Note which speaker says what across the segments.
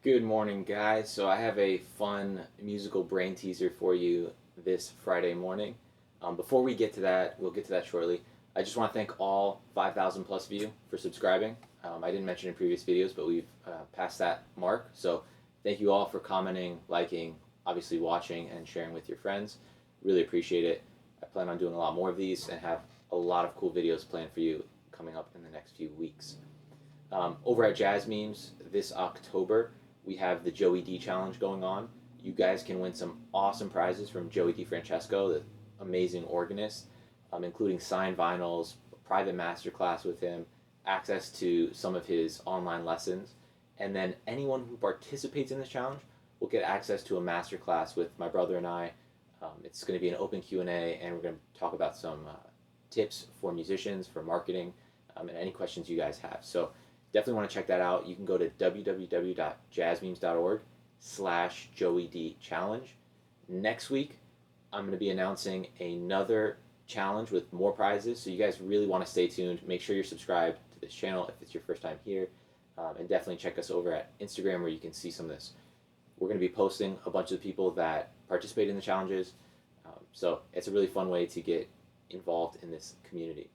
Speaker 1: Good morning, guys. So I have a fun musical brain teaser for you this Friday morning. Before we get to that, we'll get to that shortly. I just want to thank all 5,000 plus of you for subscribing. I didn't mention in previous videos, but we've passed that mark. So thank you all for commenting, liking, obviously watching, and sharing with your friends. Really appreciate it. I plan on doing a lot more of these and have a lot of cool videos planned for you coming up in the next few weeks. Over at Jazz Memes this October, we have the Joey D challenge going on. You guys can win some awesome prizes from Joey DiFrancesco, the amazing organist, including signed vinyls, a private masterclass with him, access to some of his online lessons, and then anyone who participates in this challenge will get access to a masterclass with my brother and I. It's going to be an open Q&A, and we're going to talk about some tips for musicians, for marketing, and any questions you guys have. So definitely want to check that out. You can go to www.jazzmemes.org/JoeyD challenge. Next week, I'm going to be announcing another challenge with more prizes, so you guys really want to stay tuned. Make sure you're subscribed to this channel if it's your first time here, and definitely check us over at Instagram where you can see some of this. We're going to be posting a bunch of the people that participate in the challenges, so it's a really fun way to get involved in this community.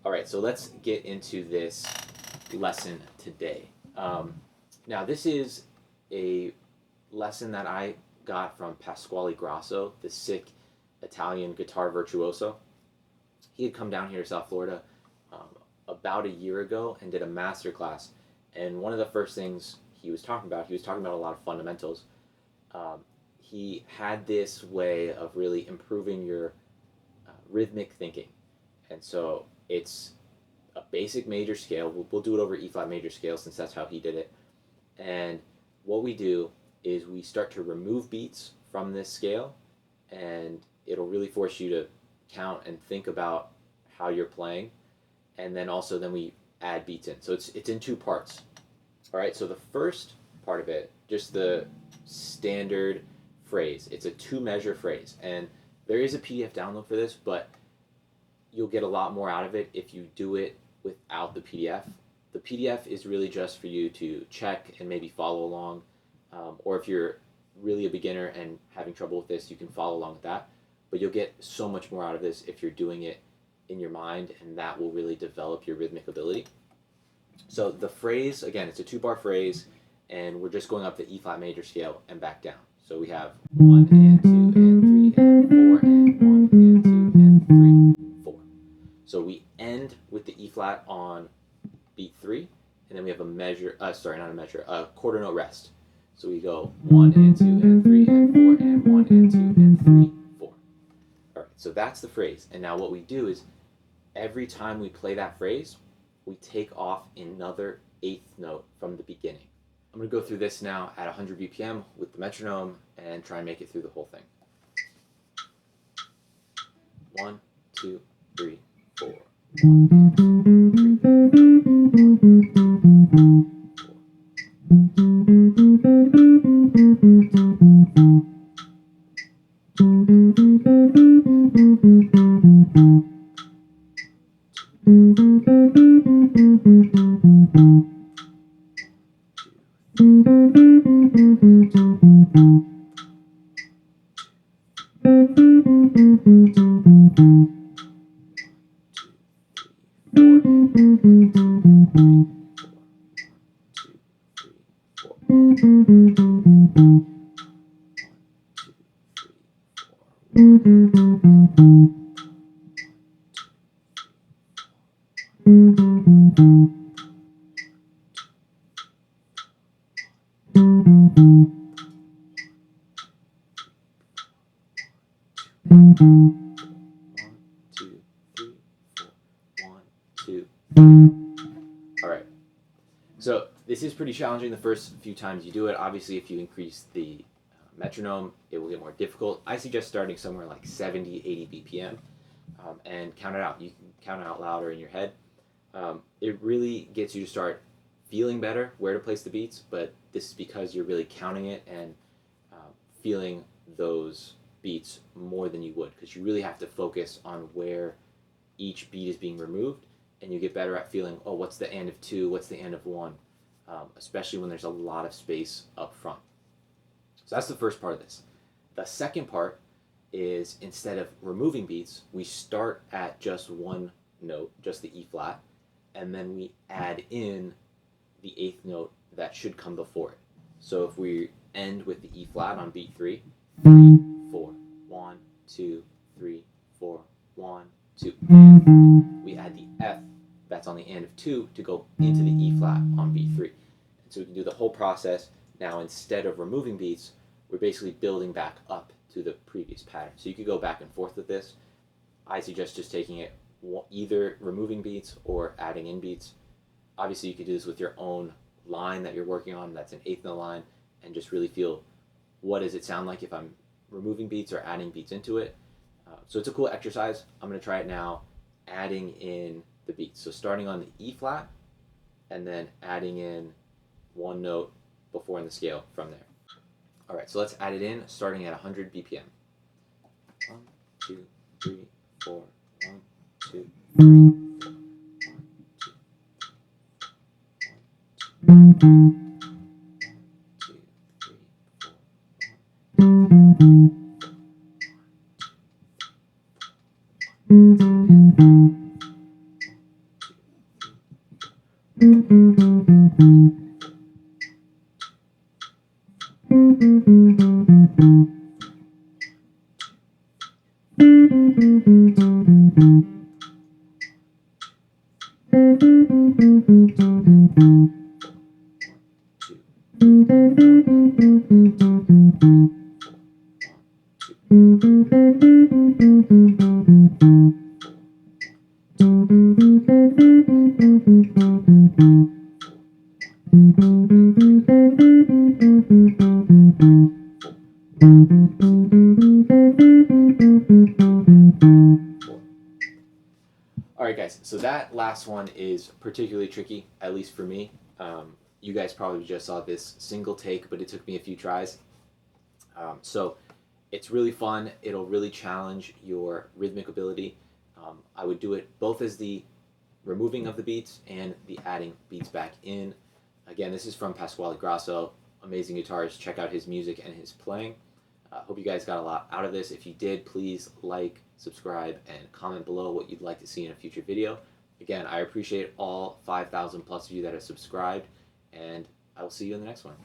Speaker 1: All right, so let's get into this lesson today. Now, this is a lesson that I got from Pasquale Grasso, the sick Italian guitar virtuoso. He had come down here to South Florida about a year ago and did a master class. And one of the first things he was talking about a lot of fundamentals. He had this way of really improving your rhythmic thinking. And so it's a basic major scale. We'll do it over E flat major scale since that's how he did it. And what we do is we start to remove beats from this scale, and it'll really force you to count and think about how you're playing. And then we add beats in. So it's in two parts. All right, so the first part of it, just the standard phrase. It's a 2-measure phrase. And there is a PDF download for this, but you'll get a lot more out of it if you do it without the PDF. The PDF is really just for you to check and maybe follow along, or if you're really a beginner and having trouble with this, you can follow along with that. But you'll get so much more out of this if you're doing it in your mind, and that will really develop your rhythmic ability. So the phrase, again, it's a 2-bar phrase, and we're just going up the E flat major scale and back down. So we have 1 and 2 and 3 and 4 and 1 and 2 and 3, 4. So we end with the E flat on beat 3, and then we have a quarter note rest. So we go 1 and 2 and 3 and 4 and 1 and 2 and 3, 4. All right, so that's the phrase. And now what we do is every time we play that phrase, we take off another 8th note from the beginning. I'm going to go through this now at 100 BPM with the metronome and try and make it through the whole thing. 1, 2, 3, 4. 1 and All right. So this is pretty challenging the first few times you do it. Obviously, if you increase the metronome, it will get more difficult. I suggest starting somewhere like 70, 80 BPM and count it out. You can count it out louder in your head. It really gets you to start feeling better where to place the beats, but this is because you're really counting it and feeling those beats more than you would, because you really have to focus on where each beat is being removed, and you get better at feeling, oh, what's the end of 2, what's the end of 1, especially when there's a lot of space up front. So that's the first part of this. The second part is, instead of removing beats, we start at just one note, just the E flat, and then we add in the eighth note that should come before it. So if we end with the E flat on beat 3, 3, 4, 1, 2, 3, 4, 1, 2. We add the F that's on the end of 2 to go into the E flat on beat 3. And so we can do the whole process. Now, instead of removing beats, we're basically building back up to the previous pattern. So you could go back and forth with this. I suggest just taking it either removing beats or adding in beats. Obviously, you could do this with your own line that you're working on, that's an eighth note line, and just really feel, what does it sound like if I'm removing beats or adding beats into it. So it's a cool exercise. I'm going to try it now, adding in the beats. So starting on the E flat, and then adding in one note before in the scale from there. All right, so let's add it in, starting at 100 BPM. 1, 2, 3, 4, 1, 2, 3, 4, 1, 2, 3, 4, 1, 2, 3, All right, guys, so that last one is particularly tricky, at least for me. You guys probably just saw this single take, but it took me a few tries. So it's really fun. It'll really challenge your rhythmic ability. I would do it both as the removing of the beats and the adding beats back in. Again, this is from Pasquale Grasso, amazing guitarist. Check out his music and his playing. Hope you guys got a lot out of this. If you did, please like, subscribe, and comment below what you'd like to see in a future video. Again, I appreciate all 5,000 plus of you that are subscribed, and I will see you in the next one.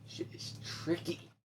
Speaker 1: Shit is tricky.